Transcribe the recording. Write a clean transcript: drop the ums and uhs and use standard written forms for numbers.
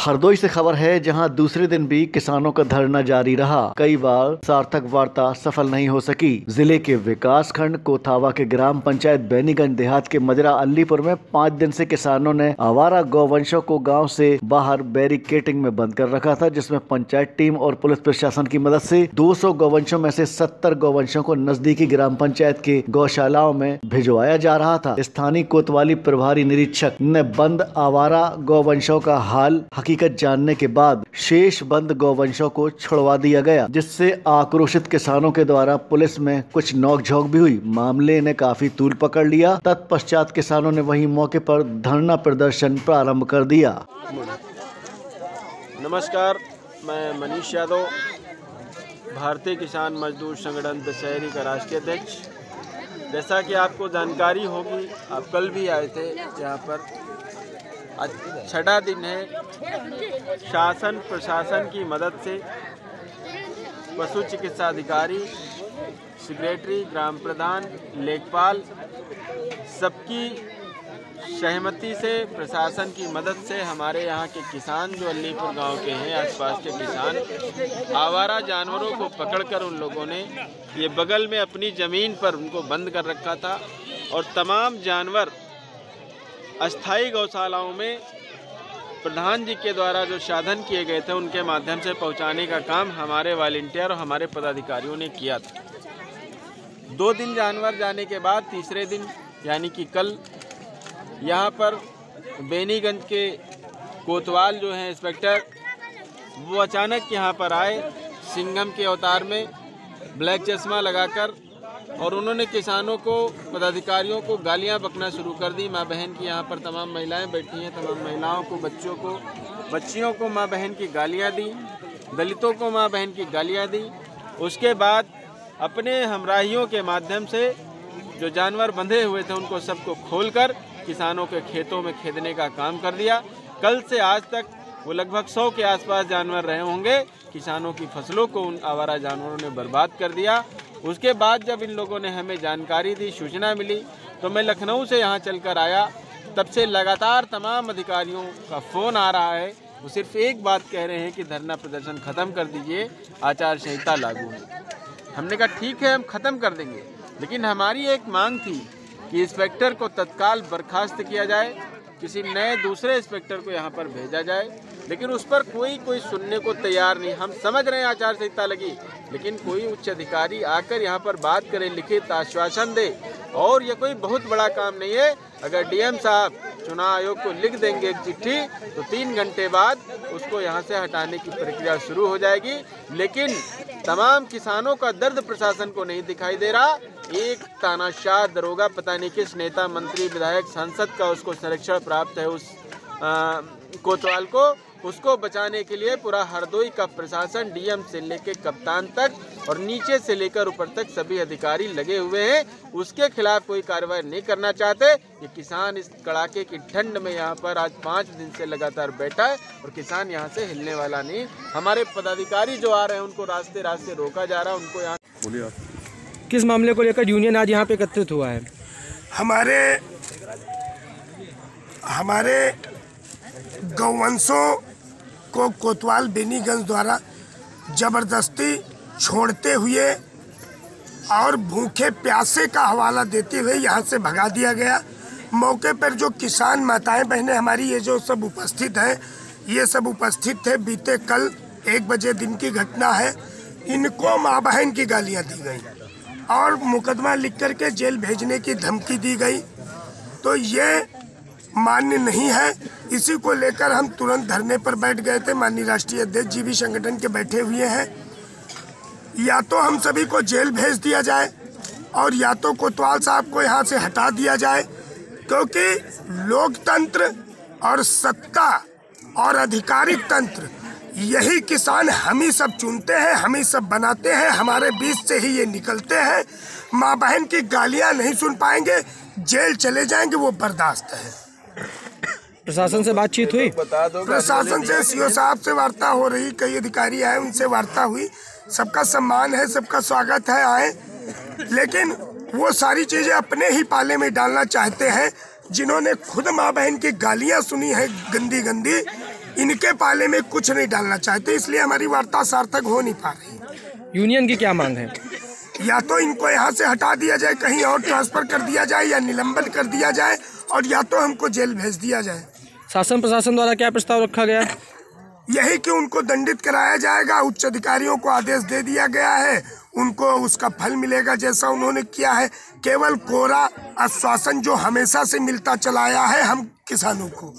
हरदोई से खबर है, जहां दूसरे दिन भी किसानों का धरना जारी रहा। कई बार सार्थक वार्ता सफल नहीं हो सकी। जिले के विकास खंड कोथावा के ग्राम पंचायत बेनीगंज देहात के मजरा अलीपुर में 5 दिन से किसानों ने आवारा गौवंशों को गांव से बाहर बैरिकेटिंग में बंद कर रखा था, जिसमें पंचायत टीम और पुलिस प्रशासन की मदद से 200 गौवंशों में से 70 गौवंशों को नजदीकी ग्राम पंचायत के गौशालाओं में भिजवाया जा रहा था। स्थानीय कोतवाली प्रभारी निरीक्षक ने बंद आवारा गौवंशों का हाल हकीकत जानने के बाद शेष बंद गौवंशों को छुड़वा दिया गया, जिससे आक्रोशित किसानों के द्वारा पुलिस में कुछ नोकझोंक भी हुई। मामले ने काफी तूल पकड़ लिया। तत्पश्चात किसानों ने वहीं मौके पर धरना प्रदर्शन प्रारंभ कर दिया। नमस्कार, मैं मनीष यादव, भारतीय किसान मजदूर संगठन दशहरी का राष्ट्रीय अध्यक्ष। जैसा कि आपको जानकारी होगी, आप कल भी आए थे यहाँ पर। आज 6वां दिन है। शासन प्रशासन की मदद से पशु चिकित्सा अधिकारी, सेक्रेटरी, ग्राम प्रधान, लेखपाल सबकी सहमति से, प्रशासन की मदद से हमारे यहाँ के किसान जो अलीपुर गांव के हैं, आसपास के किसान, आवारा जानवरों को पकड़कर उन लोगों ने ये बगल में अपनी ज़मीन पर उनको बंद कर रखा था और तमाम जानवर अस्थायी गौशालाओं में प्रधान जी के द्वारा जो साधन किए गए थे उनके माध्यम से पहुंचाने का काम हमारे वॉलंटियर और हमारे पदाधिकारियों ने किया था। 2 दिन जानवर जाने के बाद तीसरे दिन यानी कि कल यहाँ पर बेनीगंज के कोतवाल जो हैं इंस्पेक्टर, वो अचानक यहाँ पर आए सिंघम के अवतार में, ब्लैक चश्मा लगाकर, और उन्होंने किसानों को, पदाधिकारियों को गालियां बकना शुरू कर दी। माँ बहन की यहाँ पर तमाम महिलाएं बैठी हैं, तमाम महिलाओं को, बच्चियों को माँ बहन की गालियां दी, दलितों को माँ बहन की गालियां दी। उसके बाद अपने हमराहियों के माध्यम से जो जानवर बंधे हुए थे उनको सबको खोलकर किसानों के खेतों में खेदने का काम कर दिया। कल से आज तक वो लगभग 100 के आसपास जानवर रहे होंगे। किसानों की फसलों को उन आवारा जानवरों ने बर्बाद कर दिया। उसके बाद जब इन लोगों ने हमें जानकारी दी, सूचना मिली, तो मैं लखनऊ से यहाँ चलकर आया। तब से लगातार तमाम अधिकारियों का फ़ोन आ रहा है। वो सिर्फ एक बात कह रहे हैं कि धरना प्रदर्शन ख़त्म कर दीजिए, आचार संहिता लागू है। हमने कहा ठीक है, हम ख़त्म कर देंगे, लेकिन हमारी एक मांग थी कि इंस्पेक्टर को तत्काल बर्खास्त किया जाए, किसी नए दूसरे इंस्पेक्टर को यहाँ पर भेजा जाए, लेकिन उस पर कोई सुनने को तैयार नहीं। हम समझ रहे हैं आचार संहिता लगी, लेकिन कोई उच्च अधिकारी आकर यहाँ पर बात करे, लिखित आश्वासन दे। और ये कोई बहुत बड़ा काम नहीं है। अगर डीएम साहब चुनाव आयोग को लिख देंगे एक चिट्ठी, तो 3 घंटे बाद उसको यहाँ से हटाने की प्रक्रिया शुरू हो जाएगी। लेकिन तमाम किसानों का दर्द प्रशासन को नहीं दिखाई दे रहा। एक तानाशाह दरोगा, पता नहीं किस नेता, मंत्री, विधायक, सांसद का उसको संरक्षण प्राप्त है, उस कोतवाल को, उसको बचाने के लिए पूरा हरदोई का प्रशासन, डीएम से लेकर कप्तान तक और नीचे से लेकर ऊपर तक सभी अधिकारी लगे हुए हैं। उसके खिलाफ कोई कार्रवाई नहीं करना चाहते। ये किसान इस कड़ाके की ठंड में यहाँ पर आज 5 दिन से लगातार बैठा है और किसान यहाँ से हिलने वाला नहीं। हमारे पदाधिकारी जो आ रहे हैं उनको रास्ते रोका जा रहा है। उनको यहाँ बोलिए, किस मामले को लेकर यूनियन आज यहाँ पे एकत्रित हुआ है? हमारे गौवंशों को कोतवाल बेनीगंज द्वारा जबरदस्ती छोड़ते हुए और भूखे प्यासे का हवाला देते हुए यहाँ से भगा दिया गया। मौके पर जो किसान माताएं बहनें हमारी ये जो सब उपस्थित हैं, ये सब उपस्थित थे। बीते कल 1 बजे दिन की घटना है। इनको माँ बहन की गालियाँ दी गई और मुकदमा लिख करके जेल भेजने की धमकी दी गई। तो ये मान्य नहीं है। इसी को लेकर हम तुरंत धरने पर बैठ गए थे। माननीय राष्ट्रीय अध्यक्ष जी भी संगठन के बैठे हुए हैं। या तो हम सभी को जेल भेज दिया जाए और या तो कोतवाल साहब को यहाँ से हटा दिया जाए, क्योंकि लोकतंत्र और सत्ता और आधिकारिक तंत्र यही किसान हम ही सब चुनते हैं, हम ही सब बनाते हैं, हमारे बीच से ही ये निकलते हैं। माँ बहन की गालियाँ नहीं सुन पाएंगे, जेल चले जाएंगे, वो बर्दाश्त है। प्रशासन से बातचीत हुई? प्रशासन से सीओ साहब से वार्ता हो रही, कई अधिकारी आए, उनसे वार्ता हुई। सबका सम्मान है, सबका स्वागत है, आए। लेकिन वो सारी चीजें अपने ही पाले में डालना चाहते हैं। जिन्होंने खुद माँ बहन की गालियाँ सुनी है गंदी गंदी, इनके पाले में कुछ नहीं डालना चाहते, इसलिए हमारी वार्ता सार्थक हो नहीं पा रही। यूनियन की क्या मांग है? या तो इनको यहाँ से हटा दिया जाए, कहीं और ट्रांसफर कर दिया जाए, या निलंबन कर दिया जाए, और या तो हमको जेल भेज दिया जाए। शासन प्रशासन द्वारा क्या प्रस्ताव रखा गया? यही कि उनको दंडित कराया जाएगा। उच्च अधिकारियों को आदेश दे दिया गया है, उनको उसका फल मिलेगा जैसा उन्होंने किया है। केवल कोरा आश्वासन जो हमेशा से मिलता चला आया है हम किसानों को।